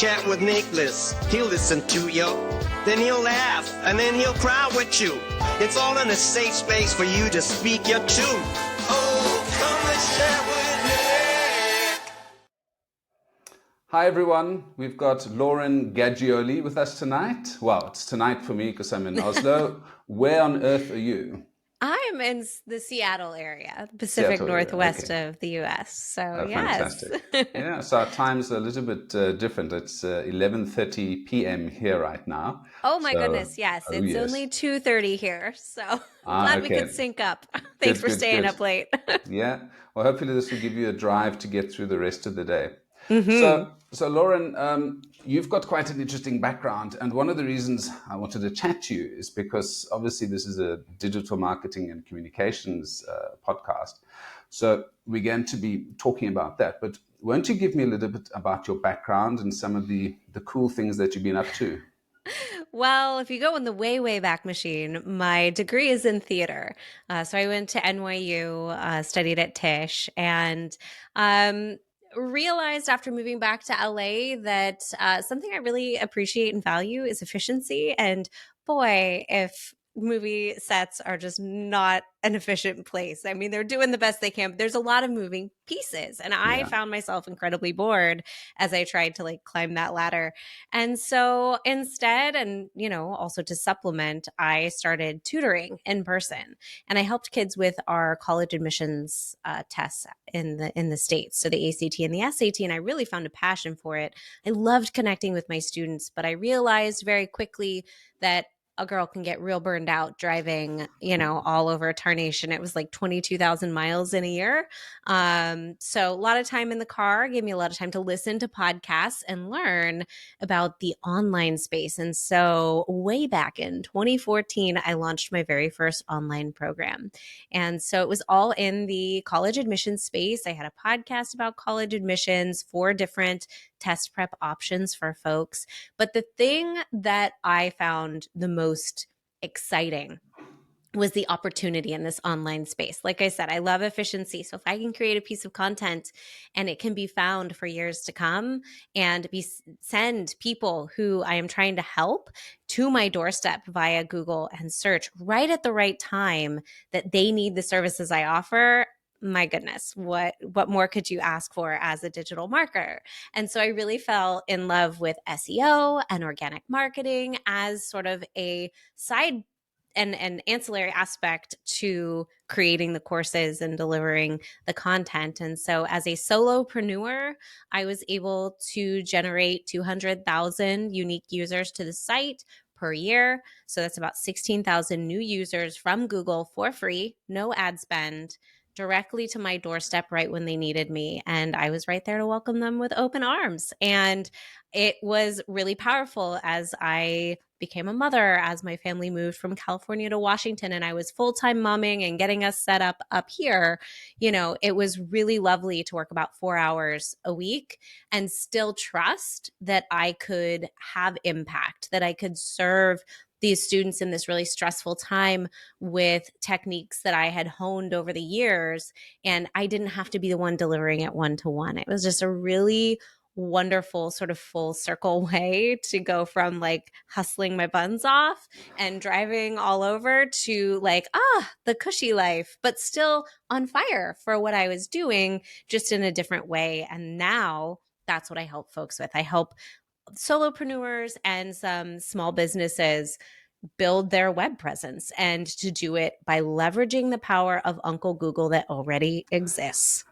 chat with Nicholas. He'll listen to you, then he'll laugh, and then he'll cry with you. It's all in a safe space for you to speak your truth. Oh, come let's chat with Nick. Hi everyone, we've got Lauren Gaggioli with us tonight. Well, it's tonight for me because I'm in Oslo. Where on earth are you? I'm in the Seattle area, Pacific Seattle area, Northwest okay. of the US. So Oh, yes. fantastic. Yeah, so our time's a little bit different. It's 11:30 p.m. here right now. Oh my So, goodness, yes. oh It's yes. only 2:30 here. So I'm glad we Okay. could sync up. Thanks Good, for good, staying good. up late. Yeah. Well, hopefully this will give you a drive to get through the rest of the day. hmm So Lauren, you've got quite an interesting background, and one of the reasons I wanted to chat to you is because obviously this is a digital marketing and communications podcast. So we're going to be talking about that. But won't you give me a little bit about your background and some of the cool things that you've been up to? Well, if you go in the way, way back machine, my degree is in theater. So I went to NYU, studied at Tisch, and um, realized after moving back to LA that something I really appreciate and value is efficiency. And boy, if movie sets are just not an efficient place. I mean, they're doing the best they can, but there's a lot of moving pieces. And I Yeah. found myself incredibly bored as I tried to like climb that ladder. And so instead, and also to supplement, I started tutoring in person, and I helped kids with our college admissions tests in the states, so the ACT and the SAT. And I really found a passion for it. I loved connecting with my students, but I realized very quickly that a girl can get real burned out driving, all over tarnation. It was like 22,000 miles in a year. So a lot of time in the car gave me a lot of time to listen to podcasts and learn about the online space. And so way back in 2014, I launched my very first online program. And so it was all in the college admissions space. I had a podcast about college admissions, 4 different test prep options for folks. But the thing that I found the most exciting was the opportunity in this online space. Like I said, I love efficiency. So if I can create a piece of content and it can be found for years to come and send people who I am trying to help to my doorstep via Google and search right at the right time that they need the services I offer, my goodness, what more could you ask for as a digital marketer? And so I really fell in love with SEO and organic marketing as sort of a side and an ancillary aspect to creating the courses and delivering the content. And so as a solopreneur, I was able to generate 200,000 unique users to the site per year. So that's about 16,000 new users from Google for free, no ad spend, directly to my doorstep right when they needed me. And I was right there to welcome them with open arms. And it was really powerful as I became a mother, as my family moved from California to Washington, and I was full-time momming and getting us set up here. It was really lovely to work about 4 hours a week and still trust that I could have impact, that I could serve these students in this really stressful time with techniques that I had honed over the years. And I didn't have to be the one delivering it one-to-one. It was just a really wonderful sort of full circle way to go from like hustling my buns off and driving all over to like, the cushy life, but still on fire for what I was doing, just in a different way. And now that's what I help folks with. I help solopreneurs and some small businesses build their web presence, and to do it by leveraging the power of Uncle Google that already exists.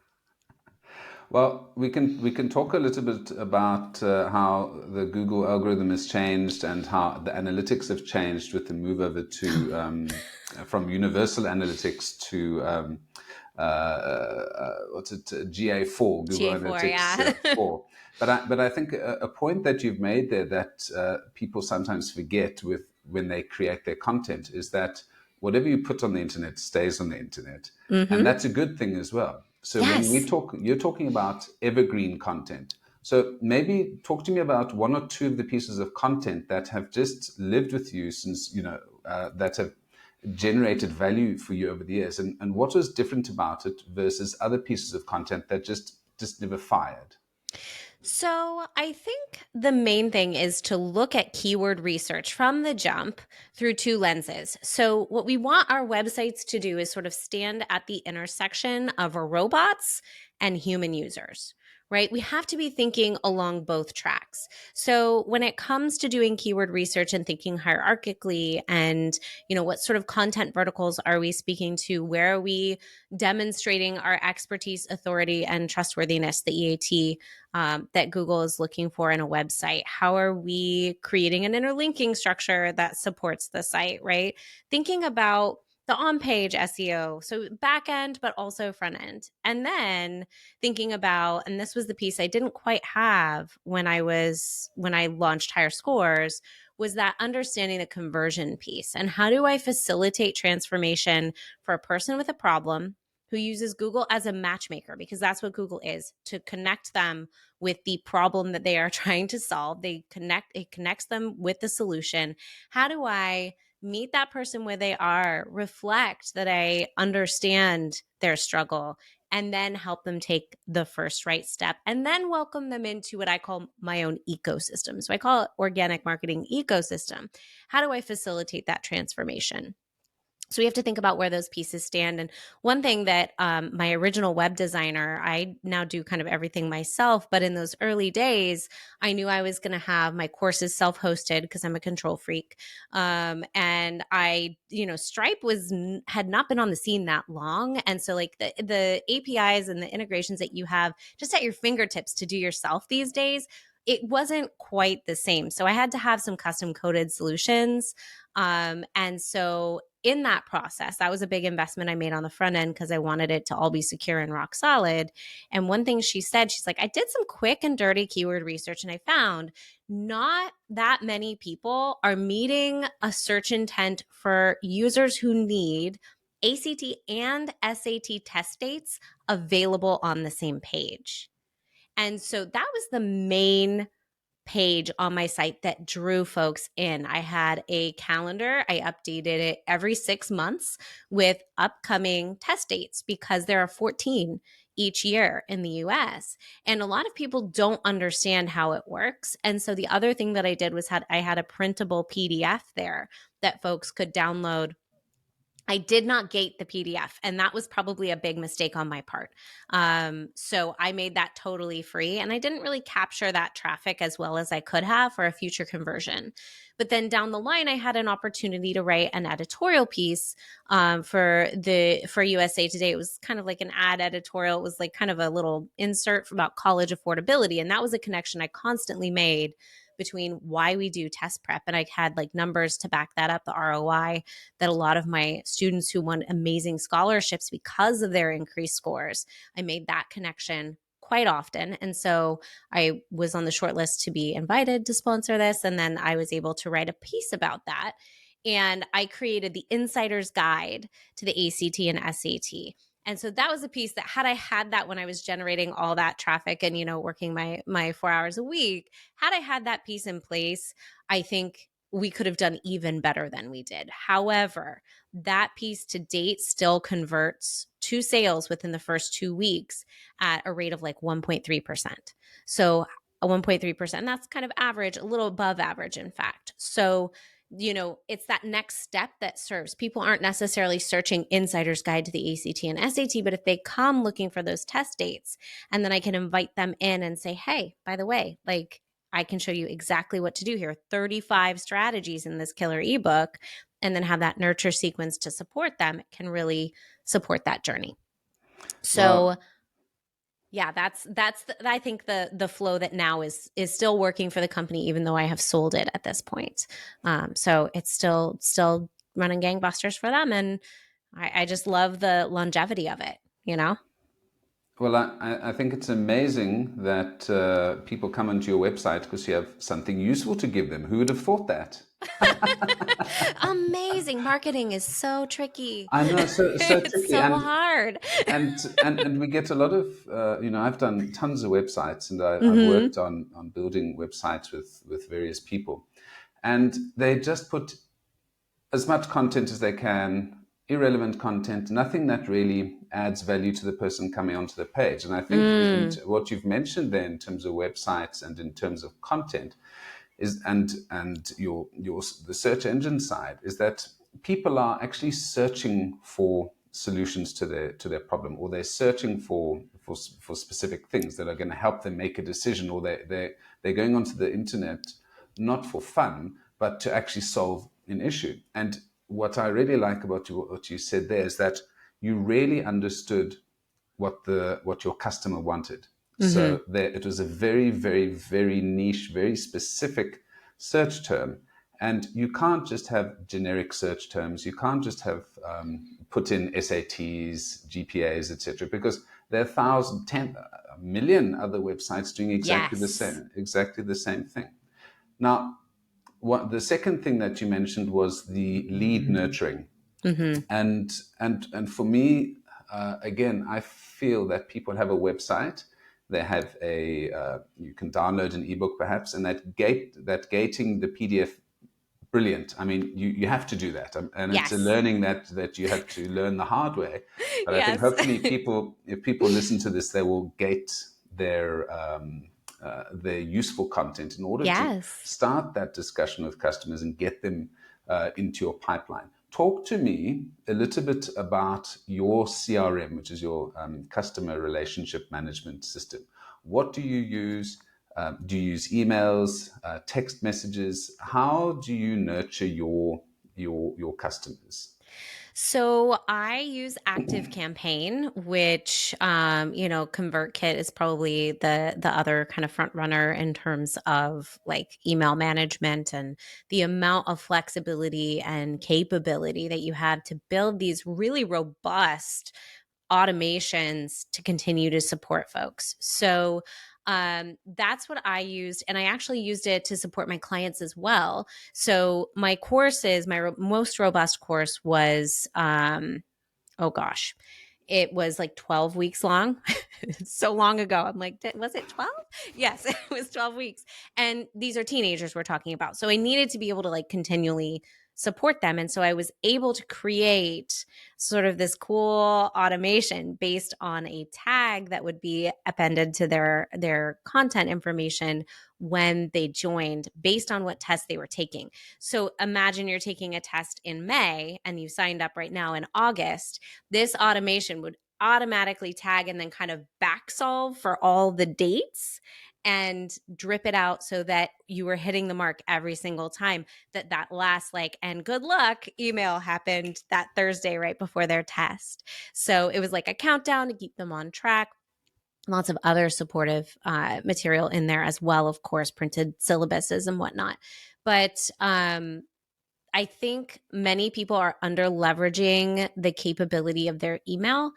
Well, we can talk a little bit about how the Google algorithm has changed and how the analytics have changed with the move over to from Universal Analytics to what's it, GA4, Google GA4, Analytics yeah. 4. But I think a point that you've made there that people sometimes forget with when they create their content is that whatever you put on the internet stays on the internet, and that's a good thing as well. So when we Yes. talk, you're talking about evergreen content. So maybe talk to me about 1 or 2 of the pieces of content that have just lived with you since, that have generated value for you over the years, and what was different about it versus other pieces of content that just never fired. So, I think the main thing is to look at keyword research from the jump through two lenses. So, what we want our websites to do is sort of stand at the intersection of robots and human users, right? We have to be thinking along both tracks. So, when it comes to doing keyword research and thinking hierarchically and, what sort of content verticals are we speaking to? Where are we demonstrating our expertise, authority, and trustworthiness, the EAT that Google is looking for in a website? How are we creating an interlinking structure that supports the site, right? Thinking about the on-page SEO, so back end, but also front end. And then thinking about, and this was the piece I didn't quite have when I launched Higher Scores, was that understanding the conversion piece. And how do I facilitate transformation for a person with a problem who uses Google as a matchmaker, because that's what Google is, to connect them with the problem that they are trying to solve. It connects them with the solution. How do I meet that person where they are, reflect that I understand their struggle, and then help them take the first right step, and then welcome them into what I call my own ecosystem. So I call it organic marketing ecosystem. How do I facilitate that transformation? So we have to think about where those pieces stand. And one thing that my original web designer, I now do kind of everything myself, but in those early days, I knew I was going to have my courses self-hosted because I'm a control freak. And Stripe had not been on the scene that long. And so like the APIs and the integrations that you have just at your fingertips to do yourself these days, it wasn't quite the same. So I had to have some custom coded solutions. And so in that process, that was a big investment I made on the front end because I wanted it to all be secure and rock solid. And one thing she said, she's like, I did some quick and dirty keyword research and I found not that many people are meeting a search intent for users who need ACT and SAT test dates available on the same page. And so that was the main page on my site that drew folks in. I had a calendar. I updated it every 6 months with upcoming test dates because there are 14 each year in the US. And a lot of people don't understand how it works. And so the other thing that I did was I had a printable PDF there that folks could download. I did not gate the PDF, and that was probably a big mistake on my part. So I made that totally free, and I didn't really capture that traffic as well as I could have for a future conversion. But then down the line, I had an opportunity to write an editorial piece for USA Today. It was kind of like an ad editorial. It was like kind of a little insert about college affordability, and that was a connection I constantly made between why we do test prep. And I had like numbers to back that up, the ROI that a lot of my students who won amazing scholarships because of their increased scores, I made that connection quite often. And so I was on the short list to be invited to sponsor this. And then I was able to write a piece about that. And I created the insider's guide to the ACT and SAT. And so that was a piece that had I had that when I was generating all that traffic and, working my 4 hours a week, had I had that piece in place, I think we could have done even better than we did. However, that piece to date still converts to sales within the first 2 weeks at a rate of like 1.3%. So a 1.3%, that's kind of average, a little above average, in fact. So it's that next step that serves. People aren't necessarily searching Insider's Guide to the ACT and SAT, but if they come looking for those test dates, and then I can invite them in and say, hey, by the way, like I can show you exactly what to do here. 35 strategies in this killer ebook, and then have that nurture sequence to support them. It can really support that journey. So Well, yeah, that's I think the flow that now is still working for the company, even though I have sold it at this point. So it's still running gangbusters for them, and I just love the longevity of it. well, I think it's amazing that people come onto your website because you have something useful to give them. Who would have thought that? Amazing. Marketing is so tricky. I know, so It's tricky, so hard. and we get a lot of I've done tons of websites, and I've Mm-hmm. worked on building websites with various people, and they just put as much content as they can irrelevant content, nothing that really adds value to the person coming onto the page. And I think what you've mentioned there in terms of websites and in terms of content is, and your the search engine side, is that people are actually searching for solutions to their problem, or they're searching for specific things that are going to help them make a decision, or they're going onto the internet not for fun, but to actually solve an issue. And what I really like about what you said there is that you really understood what your customer wanted. So it was a very, very, very niche, very specific search term. And you can't just have generic search terms. You can't just have put in SATs, GPAs, etc., because there are 10 million other websites doing exactly the same thing. Now, the second thing that you mentioned was the lead nurturing, and for me, again, I feel that people have a website, they have you can download an ebook perhaps, and that gating the PDF, brilliant. I mean, you have to do that, and it's a learning that you have to learn the hard way. But I think hopefully if people listen to this, they will gate their useful content in order to start that discussion with customers and get them into your pipeline. Talk to me a little bit about your CRM, which is your customer relationship management system. What do you use? Do you use emails, text messages? How do you nurture your customers? So I use ActiveCampaign, which, ConvertKit is probably the other kind of front runner in terms of like email management and the amount of flexibility and capability that you have to build these really robust automations to continue to support folks. So that's what I used. And I actually used it to support my clients as well. So my courses, my most robust course was, it was like 12 weeks long. So long ago. I'm like, was it 12? Yes, it was 12 weeks. And these are teenagers we're talking about. So I needed to be able to like continually support them. And so I was able to create sort of this cool automation based on a tag that would be appended to their content information when they joined based on what test they were taking. So imagine you're taking a test in May and you signed up right now in August. This automation would automatically tag and then kind of back solve for all the dates and drip it out so that you were hitting the mark every single time that last and good luck email happened that Thursday right before their test. So it was like a countdown to keep them on track. Lots of other supportive material in there as well, of course, printed syllabuses and whatnot. But I think many people are under leveraging the capability of their email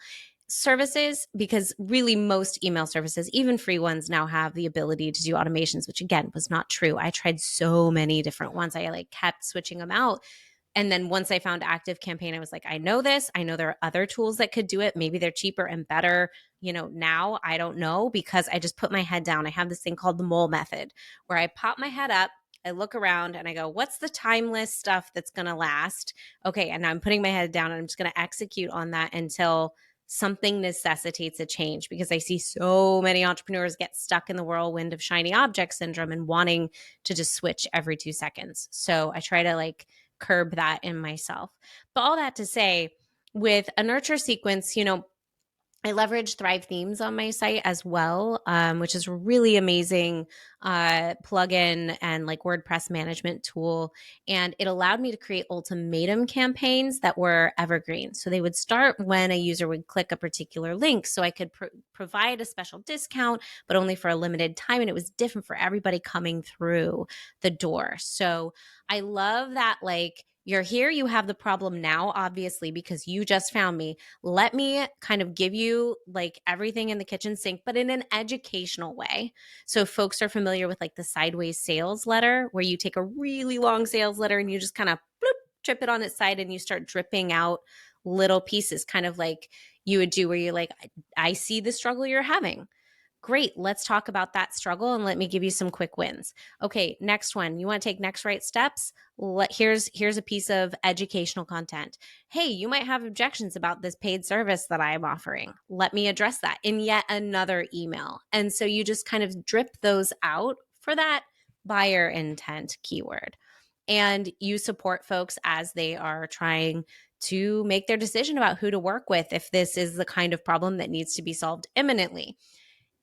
services, because really most email services, even free ones, now have the ability to do automations, which again was not true. I tried so many different ones. I kept switching them out. And then once I found ActiveCampaign, I was like, I know this. I know there are other tools that could do it. Maybe they're cheaper and better. Now I don't know, because I just put my head down. I have this thing called the mole method where I pop my head up, I look around and I go, what's the timeless stuff that's going to last? Okay. And now I'm putting my head down and I'm just going to execute on that until something necessitates a change, because I see so many entrepreneurs get stuck in the whirlwind of shiny object syndrome and wanting to just switch every 2 seconds. So I try to curb that in myself. But all that to say, with a nurture sequence, I leverage Thrive Themes on my site as well, which is a really amazing plugin and WordPress management tool. And it allowed me to create ultimatum campaigns that were evergreen. So they would start when a user would click a particular link. So I could provide a special discount, but only for a limited time. And it was different for everybody coming through the door. So I love that, you're here, you have the problem now, obviously, because you just found me. Let me kind of give you everything in the kitchen sink, but in an educational way. So folks are familiar with the sideways sales letter, where you take a really long sales letter and you just kind of trip it on its side and you start dripping out little pieces, kind of like you would do where you're like, I see the struggle you're having. Great. Let's talk about that struggle and let me give you some quick wins. Okay, next one. You want to take next right steps? Here's a piece of educational content. Hey, you might have objections about this paid service that I am offering. Let me address that in yet another email. And so you just kind of drip those out for that buyer intent keyword. And you support folks as they are trying to make their decision about who to work with if this is the kind of problem that needs to be solved imminently.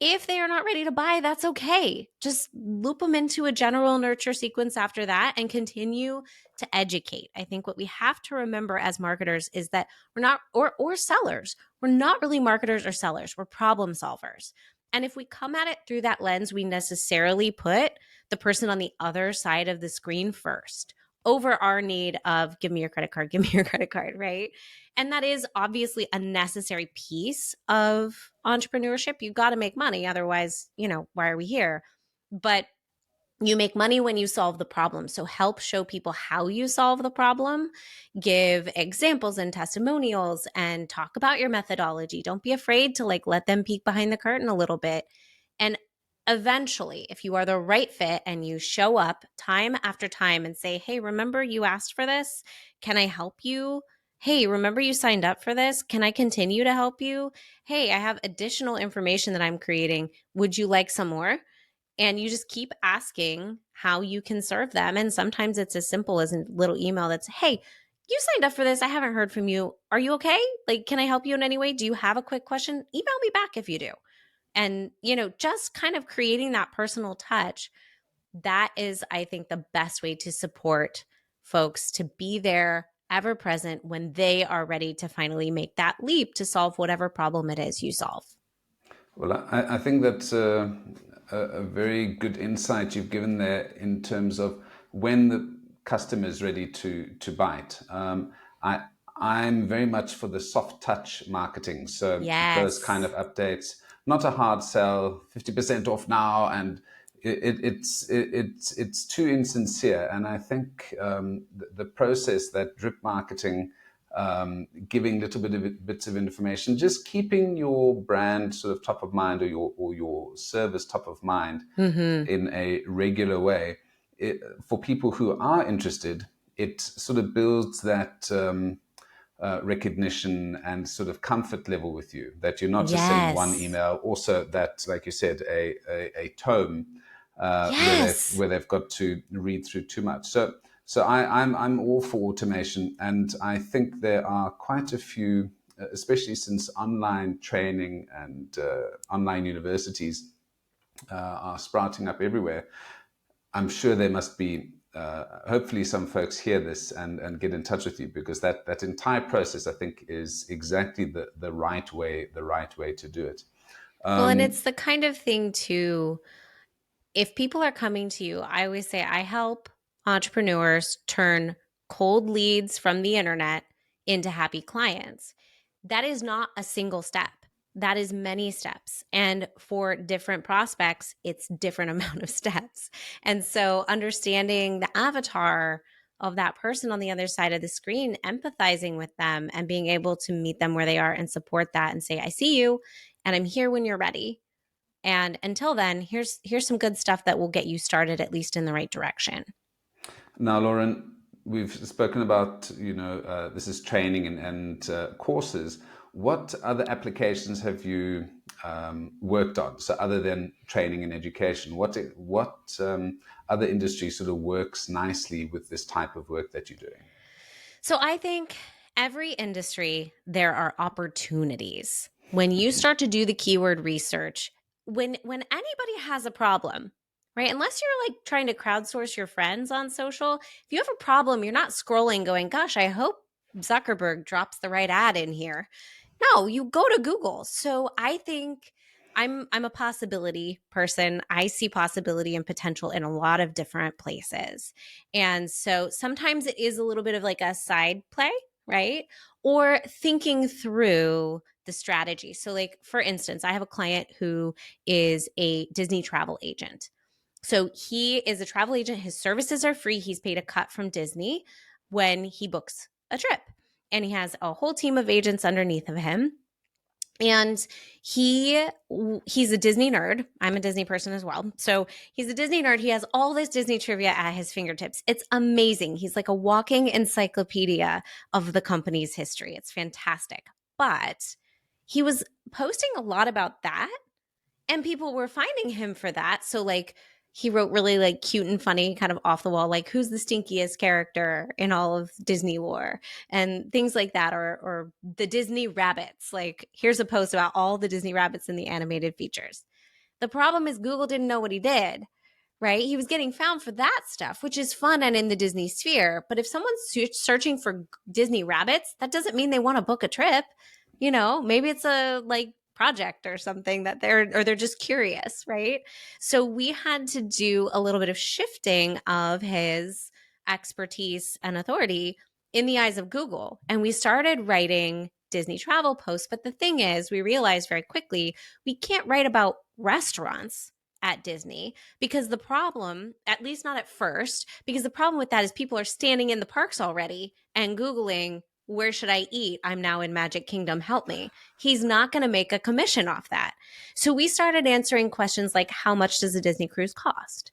If they are not ready to buy, that's okay. Just loop them into a general nurture sequence after that and continue to educate. I think what we have to remember as marketers is that we're not, or sellers, we're not really marketers or sellers, we're problem solvers. And if we come at it through that lens, we necessarily put the person on the other side of the screen first over our need of give me your credit card, give me your credit card, right? And that is obviously a necessary piece of entrepreneurship. You got to make money. Otherwise, why are we here? But you make money when you solve the problem. So help show people how you solve the problem, give examples and testimonials, and talk about your methodology. Don't be afraid to let them peek behind the curtain a little bit. And eventually, if you are the right fit and you show up time after time and say, hey, remember you asked for this? Can I help you? Hey, remember you signed up for this? Can I continue to help you? Hey, I have additional information that I'm creating. Would you like some more? And you just keep asking how you can serve them. And sometimes it's as simple as a little email that's, hey, you signed up for this. I haven't heard from you. Are you okay? Can I help you in any way? Do you have a quick question? Email me back if you do. And, just kind of creating that personal touch, that is, I think, the best way to support folks to be there, ever present when they are ready to finally make that leap to solve whatever problem it is you solve. Well, I think that's a very good insight you've given there in terms of when the customer is ready to bite. I'm very much for the soft touch marketing. So those kind of updates, not a hard sell, 50% off now, and it's too insincere. And I think the process, that drip marketing, giving little bits of information, just keeping your brand sort of top of mind, or your service top of mind in a regular way, for people who are interested, it sort of builds that recognition and sort of comfort level with you, that you're not just sending one email. Also that, like you said, a tome where they've got to read through too much. So I'm all for automation, and I think there are quite a few, especially since online training and online universities are sprouting up everywhere. I'm sure there must be, hopefully some folks hear this and get in touch with you, because that entire process, I think, is exactly the right way to do it. Well, and it's the kind of thing too, if people are coming to you, I always say I help entrepreneurs turn cold leads from the internet into happy clients. That is not a single step. That is many steps. And for different prospects, it's different amount of steps. And so understanding the avatar of that person on the other side of the screen, empathizing with them and being able to meet them where they are and support that and say, I see you and I'm here when you're ready. And until then, here's some good stuff that will get you started, at least in the right direction. Now, Lauren, we've spoken about, this is training and courses. What other applications have you worked on? So other than training and education, what other industry sort of works nicely with this type of work that you're doing? So I think every industry, there are opportunities. When you start to do the keyword research, when anybody has a problem, right? Unless you're trying to crowdsource your friends on social, if you have a problem, you're not scrolling going, gosh, I hope Zuckerberg drops the right ad in here. No, you go to Google. So I think I'm a possibility person. I see possibility and potential in a lot of different places. And so sometimes it is a little bit of a side play, right? Or thinking through the strategy. So for instance, I have a client who is a Disney travel agent. So he is a travel agent. His services are free. He's paid a cut from Disney when he books a trip. And he has a whole team of agents underneath of him. And he's a Disney nerd. I'm a Disney person as well. So he's a Disney nerd. He has all this Disney trivia at his fingertips. It's amazing. He's like a walking encyclopedia of the company's history. It's fantastic. But he was posting a lot about that, and people were finding him for that. So like he wrote really like cute and funny, kind of off the wall, like who's the stinkiest character in all of Disney lore and things like that, or the Disney rabbits. Like here's a post about all the Disney rabbits in the animated features. The problem is Google didn't know what he did, right? He was getting found for that stuff, which is fun and in the Disney sphere. But if someone's searching for Disney rabbits, that doesn't mean they want to book a trip. You know, maybe it's a like project or something that they're just curious, right? So we had to do a little bit of shifting of his expertise and authority in the eyes of Google. And we started writing Disney travel posts. But the thing is, we realized very quickly we can't write about restaurants at Disney because the problem, at least not at first, because the problem with that is people are standing in the parks already and Googling, where should I eat? I'm now in Magic Kingdom. Help me. He's not going to make a commission off that. So we started answering questions like, how much does a Disney cruise cost?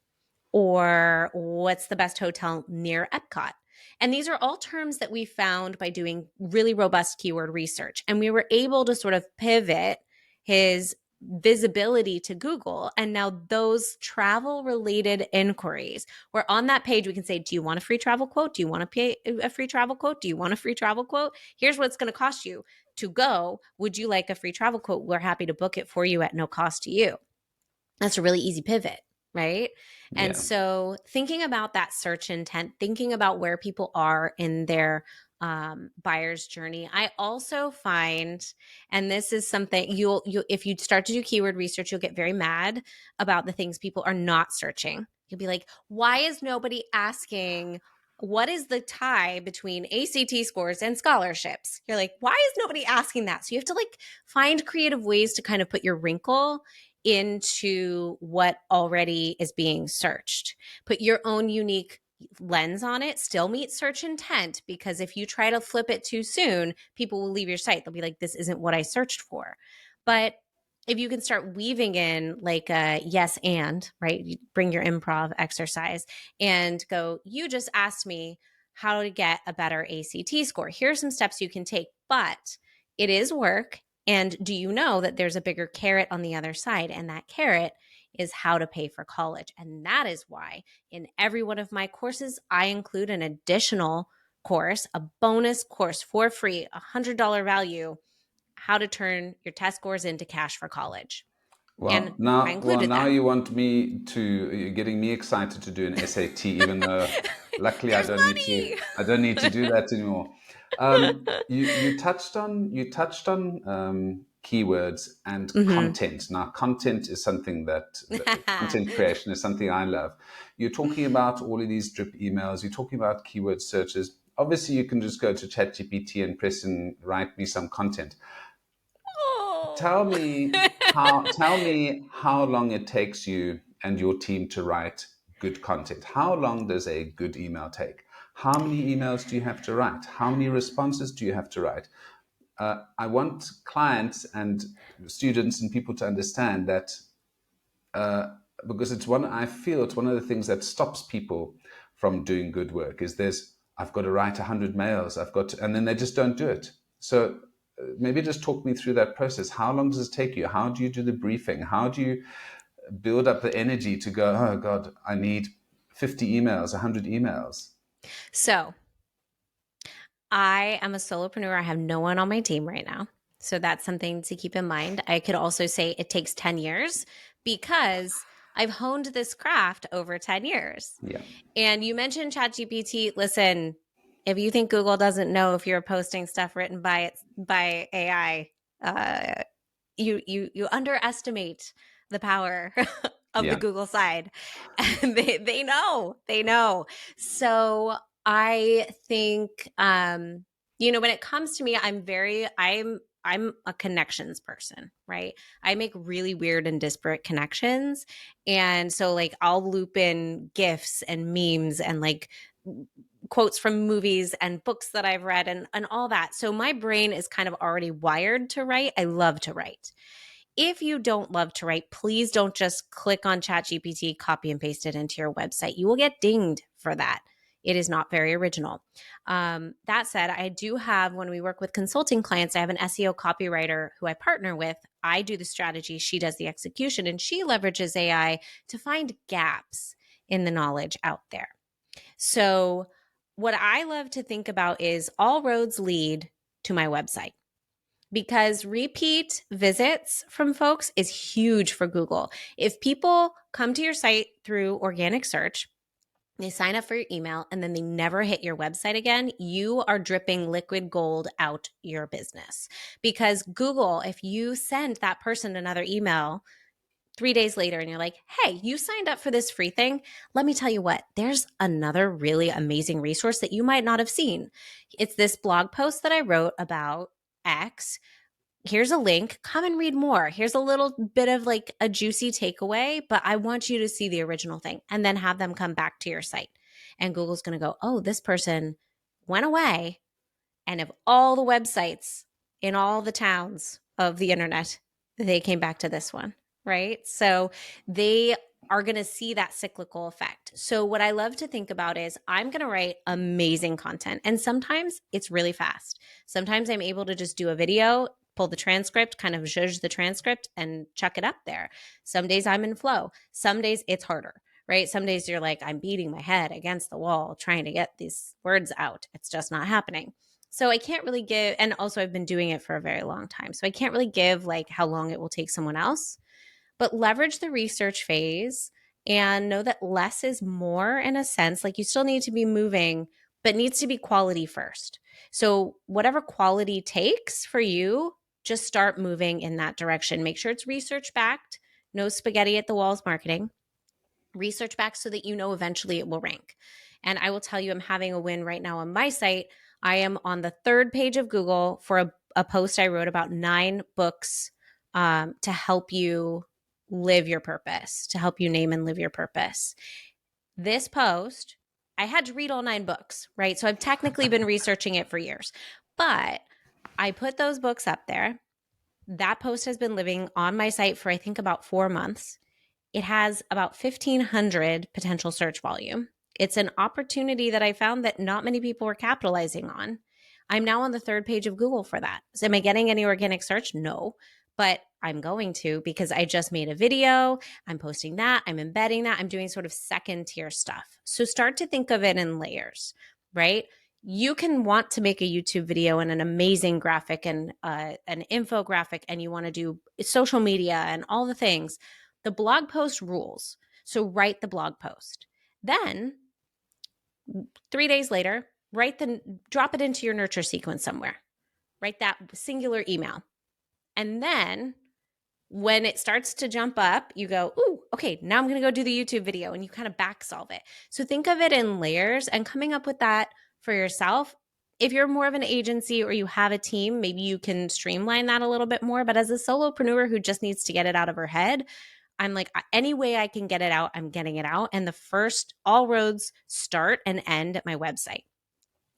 Or what's the best hotel near Epcot? And these are all terms that we found by doing really robust keyword research. And we were able to sort of pivot his visibility to Google. And now those travel related inquiries, where on that page we can say, do you want a free travel quote? Do you want to pay a free travel quote? Do you want a free travel quote? Here's what it's going to cost you to go. Would you like a free travel quote? We're happy to book it for you at no cost to you. That's a really easy pivot, right? And Yeah. so thinking about that search intent, thinking about where people are in their buyer's journey. I also find, and this is something you'll if you start to do keyword research, you'll get very mad about the things people are not searching. You'll be like, why is nobody asking what is the tie between ACT scores and scholarships? You're like, why is nobody asking that? So you have to like find creative ways to kind of put your wrinkle into what already is being searched. Put your own unique lens on it, still meet search intent, because if you try to flip it too soon, people will leave your site. They'll be like, this isn't what I searched for. But if you can start weaving in like a yes and, right? You bring your improv exercise and go, you just asked me how to get a better ACT score. Here's some steps you can take, but it is work. And do you know that there's a bigger carrot on the other side? And that carrot is how to pay for college. And that is why in every one of my courses, I include an additional course, a bonus course for free, $100 value, how to turn your test scores into cash for college. And I included Now that. you want me to, you're getting me excited to do an SAT, even though luckily There's money. I don't need to do that anymore. You touched on keywords and content. Now, content is something that content creation is something I love. You're talking about all of these drip emails. You're talking about keyword searches. Obviously, you can just go to ChatGPT and press and write me some content. Tell me how long it takes you and your team to write good content. How long does a good email take? How many emails do you have to write? How many responses do you have to write? I want clients and students and people to understand that because I feel it's one of the things that stops people from doing good work is I've got to write 100 mails, and then they just don't do it. So maybe just talk me through that process. How long does it take you? How do you do the briefing? How do you build up the energy to go, oh God, I need 50 emails, 100 emails? So I am a solopreneur. I have no one on my team right now. So that's something to keep in mind. I could also say it takes 10 years because I've honed this craft over 10 years. Yeah. And you mentioned ChatGPT. Listen, if you think Google doesn't know if you're posting stuff written by AI, you underestimate the power of the Google side. And they know. So I think when it comes to me, I'm a connections person, right? I make really weird and disparate connections. And so like I'll loop in GIFs and memes and like quotes from movies and books that I've read and all that. So my brain is kind of already wired to write. I love to write. If you don't love to write, please don't just click on ChatGPT, copy and paste it into your website. You will get dinged for that. It is not very original. That said, I do have, when we work with consulting clients, I have an SEO copywriter who I partner with. I do the strategy, she does the execution, and she leverages AI to find gaps in the knowledge out there. So what I love to think about is all roads lead to my website, because repeat visits from folks is huge for Google. If people come to your site through organic search, they sign up for your email, and then they never hit your website again, you are dripping liquid gold out your business. Because Google, if you send that person another email 3 days later and you're like, hey, you signed up for this free thing, let me tell you what, there's another really amazing resource that you might not have seen. It's this blog post that I wrote about X. Here's a link, come and read more. Here's a little bit of like a juicy takeaway, but I want you to see the original thing, and then have them come back to your site. And Google's going to go, oh, this person went away, and of all the websites in all the towns of the internet, they came back to this one, right? So they are going to see that cyclical effect. So what I love to think about is I'm going to write amazing content. And sometimes it's really fast. Sometimes I'm able to just do a video, pull the transcript, kind of zhuzh the transcript and chuck it up there. Some days I'm in flow. Some days it's harder, right? Some days you're like, I'm beating my head against the wall trying to get these words out. It's just not happening. So I can't really give, and also I've been doing it for a very long time. So I can't really give like how long it will take someone else, but leverage the research phase and know that less is more in a sense. Like you still need to be moving, but needs to be quality first. So whatever quality takes for you, just start moving in that direction. Make sure it's research backed, no spaghetti at the walls marketing, research backed so that you know eventually it will rank. And I will tell you, I'm having a win right now on my site. I am on the 3rd page of Google for a post I wrote about 9 books to help you live your purpose, to help you name and live your purpose. This post, I had to read all 9 books, right? So I've technically been researching it for years, but I put those books up there. That post has been living on my site for I think about 4 months. It has about 1,500 potential search volume. It's an opportunity that I found that not many people were capitalizing on. I'm now on the 3rd page of Google for that. So am I getting any organic search? No, but I'm going to, because I just made a video. I'm posting that. I'm embedding that. I'm doing sort of 2nd tier stuff. So start to think of it in layers, right? You can want to make a YouTube video and an amazing graphic and an infographic, and you want to do social media and all the things. The blog post rules. So write the blog post. Then 3 days later, drop it into your nurture sequence somewhere. Write that singular email. And then when it starts to jump up, you go, ooh, okay, now I'm going to go do the YouTube video, and you kind of back solve it. So think of it in layers, and coming up with that for yourself. If you're more of an agency or you have a team, maybe you can streamline that a little bit more. But as a solopreneur who just needs to get it out of her head, I'm like, any way I can get it out, I'm getting it out. And all roads start and end at my website.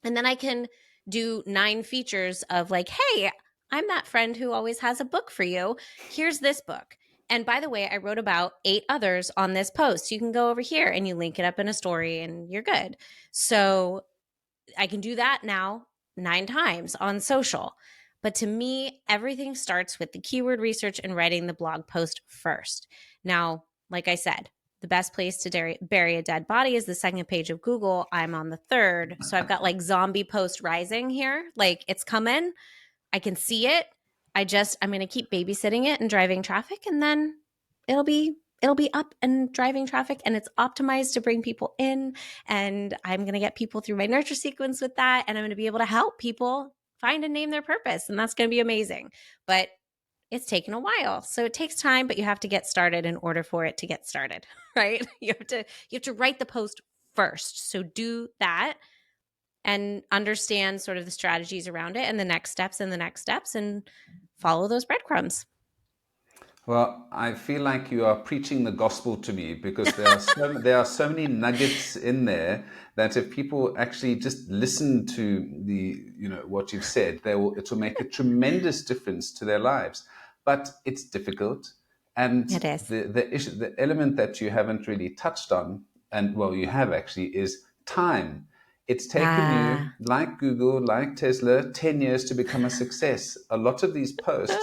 And then I can do 9 features of like, hey, I'm that friend who always has a book for you. Here's this book. And by the way, I wrote about 8 others on this post. You can go over here and you link it up in a story and you're good. So I can do that now 9 times on social. But to me, everything starts with the keyword research and writing the blog post first. Now, like I said, the best place to bury a dead body is the 2nd page of Google. I'm on the 3rd. So I've got like zombie post rising here. Like it's coming. I can see it. I'm going to keep babysitting it and driving traffic, and then it'll be up and driving traffic, and it's optimized to bring people in, and I'm going to get people through my nurture sequence with that, and I'm going to be able to help people find and name their purpose, and that's going to be amazing. But it's taken a while. So it takes time, but you have to get started in order for it to get started, right? You have to write the post first. So do that and understand sort of the strategies around it and the next steps and follow those breadcrumbs. Well, I feel like you are preaching the gospel to me, because there are so many nuggets in there that if people actually just listen to what you've said, it will make a tremendous difference to their lives. But it's difficult, and It is. the element that you haven't really touched on, and well, you have actually, is time. It's taken you, Ah. like Google, like Tesla, 10 years to become a success. A lot of these posts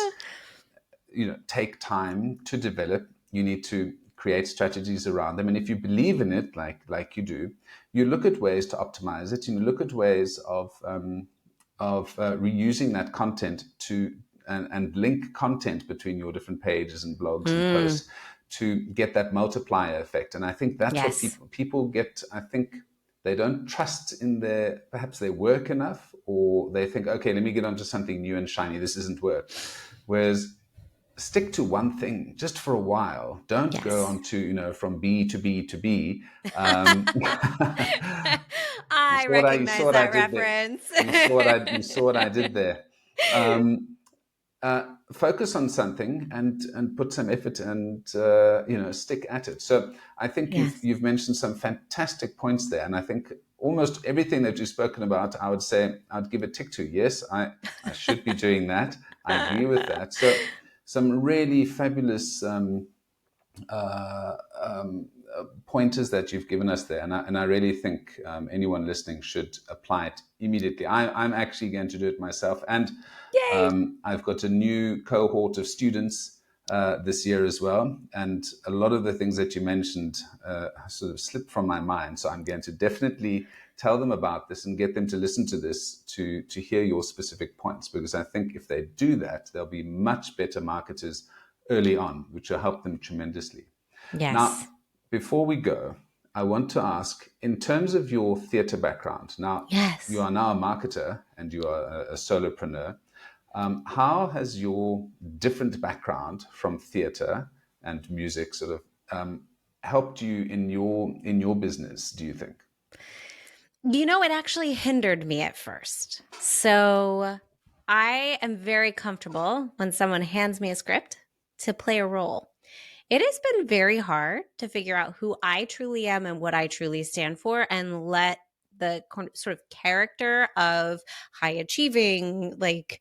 take time to develop. You need to create strategies around them, and if you believe in it, like you do, you look at ways to optimize it, and you look at ways of reusing that content to and link content between your different pages and blogs and Mm, posts to get that multiplier effect. And I think that's what yes. people get. I think they don't trust in perhaps their work enough, or they think, okay, let me get onto something new and shiny, this isn't work. Whereas, stick to one thing just for a while. Don't go Yes. on to, from B to B to B. Um, I you saw recognize what I that did there. reference. You saw what I did there. Um, Focus on something and put some effort and stick at it. So I think Yes. you've mentioned some fantastic points there, and I think almost everything that you've spoken about, I would say I'd give a tick to. Yes, I should be doing that. I agree with that. So some really fabulous uh, um, pointers that you've given us there, and I really think anyone listening should apply it immediately. I'm actually going to do it myself, and Yay. I've got a new cohort of students this year as well, and a lot of the things that you mentioned sort of slipped from my mind. So I'm going to definitely tell them about this and get them to listen to this to hear your specific points, because I think if they do that, they'll be much better marketers early on, which will help them tremendously. Yes. Now, before we go, I want to ask, in terms of your theatre background, now you Yes. are now a marketer and you are a solopreneur. How has your different background from theatre and music sort of helped you in your business, do you think? It actually hindered me at first. So I am very comfortable when someone hands me a script to play a role. It has been very hard to figure out who I truly am and what I truly stand for, and let the sort of character of high achieving, like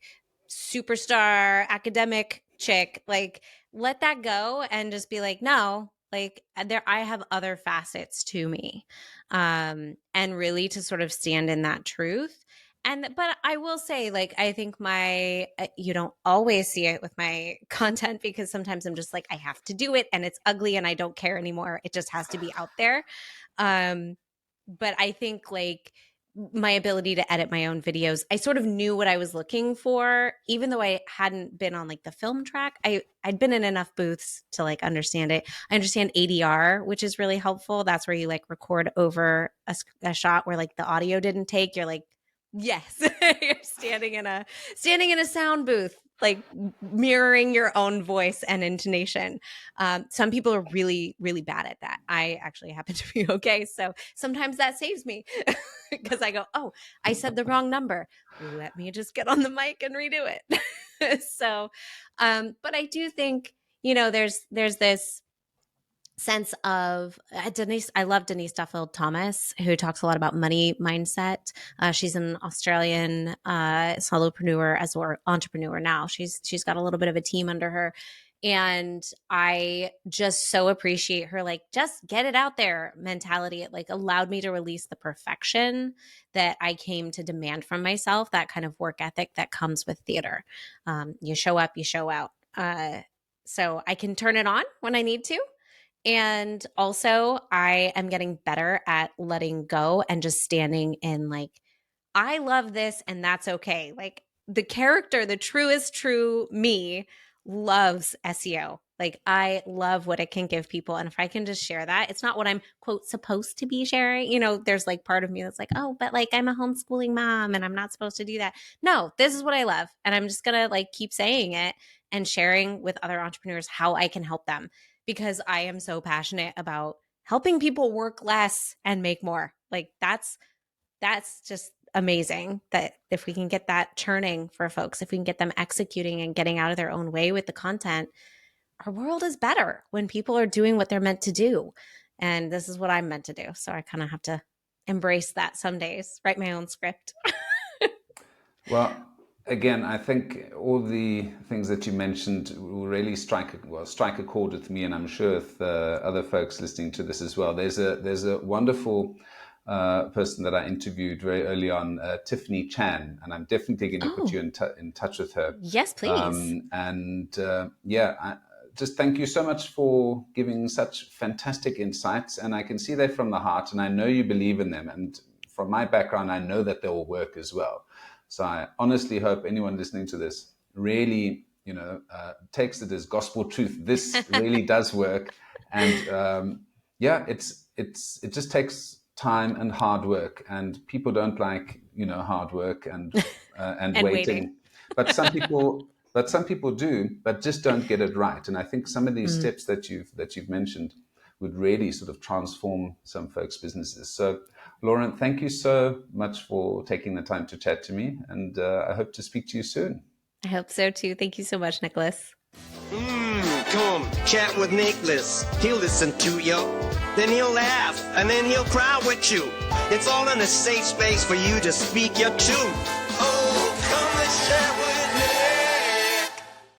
superstar academic chick, like let that go and just be like, no, like I have other facets to me. And really to sort of stand in that truth. But I will say, like, I think you don't always see it with my content, because sometimes I'm just like, I have to do it and it's ugly and I don't care anymore. It just has to be out there. Um, but I think, like, my ability to edit my own videos, I sort of knew what I was looking for, even though I hadn't been on like the film track. I'd been in enough booths to like understand it. I understand ADR, which is really helpful. That's where you like record over a shot where like the audio didn't take. You're like, yes, you're standing in a sound booth, like mirroring your own voice and intonation. Some people are really, really bad at that. I actually happen to be okay. So sometimes that saves me, because I go, oh, I said the wrong number. Let me just get on the mic and redo it. But I do think, there's this sense of Denise. I love Denise Duffield Thomas, who talks a lot about money mindset. She's an Australian solopreneur as or entrepreneur now. She's got a little bit of a team under her. And I just so appreciate her, like, just get it out there mentality. It like allowed me to release the perfection that I came to demand from myself, that kind of work ethic that comes with theater. You show up, you show out. So I can turn it on when I need to, and also, I am getting better at letting go and just standing in, like, I love this and that's okay. Like, the character, the truest true me, loves SEO. Like, I love what it can give people. And if I can just share that, it's not what I'm, quote, supposed to be sharing. There's like part of me that's like, oh, but like I'm a homeschooling mom and I'm not supposed to do that. No, this is what I love. And I'm just going to like keep saying it and sharing with other entrepreneurs how I can help them, because I am so passionate about helping people work less and make more. Like, that's just amazing, that if we can get that churning for folks, if we can get them executing and getting out of their own way with the content, our world is better when people are doing what they're meant to do. And this is what I'm meant to do. So I kind of have to embrace that some days, write my own script. Well, again, I think all the things that you mentioned will really strike a chord with me, and I'm sure with other folks listening to this as well. There's a wonderful person that I interviewed very early on, Tiffany Chan, and I'm definitely going to put you in touch with her. Yes, please. Just thank you so much for giving such fantastic insights, and I can see they're from the heart, and I know you believe in them, and from my background, I know that they will work as well. So I honestly hope anyone listening to this really, takes it as gospel truth. This really does work, and it just takes time and hard work, and people don't like hard work and waiting. But some people do, but just don't get it right. And I think some of these steps that you've mentioned would really sort of transform some folks' businesses. So, Lauren, thank you so much for taking the time to chat to me, and I hope to speak to you soon. I hope so too. Thank you so much, Nicholas. Come chat with Nicholas. He'll listen to you, then he'll laugh, and then he'll cry with you. It's all in a safe space for you to speak your truth.